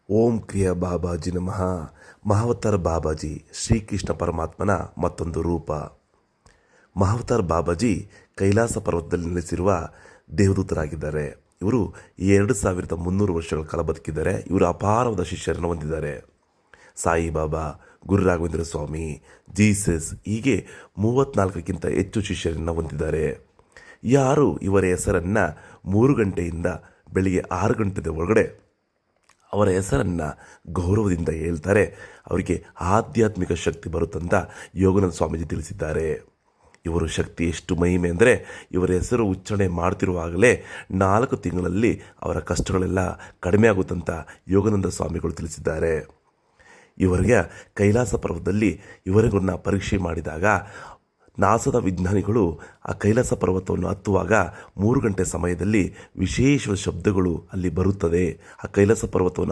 ಓಂ ಕ್ರಿಯಾ ಬಾಬಾಜಿ ನಮಃ. ಮಹಾವತಾರ್ ಬಾಬಾಜಿ ಶ್ರೀಕೃಷ್ಣ ಪರಮಾತ್ಮನ ಮತ್ತೊಂದು ರೂಪ. ಮಹಾವತಾರ್ ಬಾಬಾಜಿ ಕೈಲಾಸ ಪರ್ವತದಲ್ಲಿ ನೆಲೆಸಿರುವ ದೇವದೂತರಾಗಿದ್ದಾರೆ. ಇವರು 2300 ವರ್ಷಗಳ ಕಾಲ ಬದುಕಿದ್ದಾರೆ. ಇವರು ಅಪಾರವಾದ ಶಿಷ್ಯರನ್ನು ಹೊಂದಿದ್ದಾರೆ. ಸಾಯಿಬಾಬಾ, ಗುರು ರಾಘವೇಂದ್ರ ಸ್ವಾಮಿ, ಜೀಸಸ್ ಹೀಗೆ 34ಕ್ಕಿಂತ ಹೆಚ್ಚು ಶಿಷ್ಯರನ್ನು ಹೊಂದಿದ್ದಾರೆ. ಯಾರು ಇವರ ಹೆಸರನ್ನು 3 ಗಂಟೆಯಿಂದ ಬೆಳಿಗ್ಗೆ 6 ಗಂಟೆ ಒಳಗಡೆ ಅವರ ಹೆಸರನ್ನು ಗೌರವದಿಂದ ಹೇಳ್ತಾರೆ, ಅವರಿಗೆ ಆಧ್ಯಾತ್ಮಿಕ ಶಕ್ತಿ ಬರುತ್ತಂತ ಯೋಗಾನಂದ ಸ್ವಾಮೀಜಿ ತಿಳಿಸಿದ್ದಾರೆ. ಇವರು ಶಕ್ತಿ ಎಷ್ಟು ಮಹಿಮೆ ಅಂದರೆ, ಇವರ ಹೆಸರು ಉಚ್ಚಾರಣೆ ಮಾಡ್ತಿರುವಾಗಲೇ 4 ತಿಂಗಳಲ್ಲಿ ಅವರ ಕಷ್ಟಗಳೆಲ್ಲ ಕಡಿಮೆ ಆಗುತ್ತಂತ ಯೋಗಾನಂದ ಸ್ವಾಮಿಗಳು ತಿಳಿಸಿದ್ದಾರೆ. ಇವರಿಗೆ ಕೈಲಾಸ ಪರ್ವತದಲ್ಲಿ ಇವರಿಗನ್ನ ಪರೀಕ್ಷೆ ಮಾಡಿದಾಗ ನಾಸದ ವಿಜ್ಞಾನಿಗಳು ಆ ಕೈಲಾಸ ಪರ್ವತವನ್ನು ಹತ್ತುವಾಗ 3 ಗಂಟೆ ಸಮಯದಲ್ಲಿ ವಿಶೇಷ ಶಬ್ದಗಳು ಅಲ್ಲಿ ಬರುತ್ತದೆ. ಆ ಕೈಲಾಸ ಪರ್ವತವನ್ನು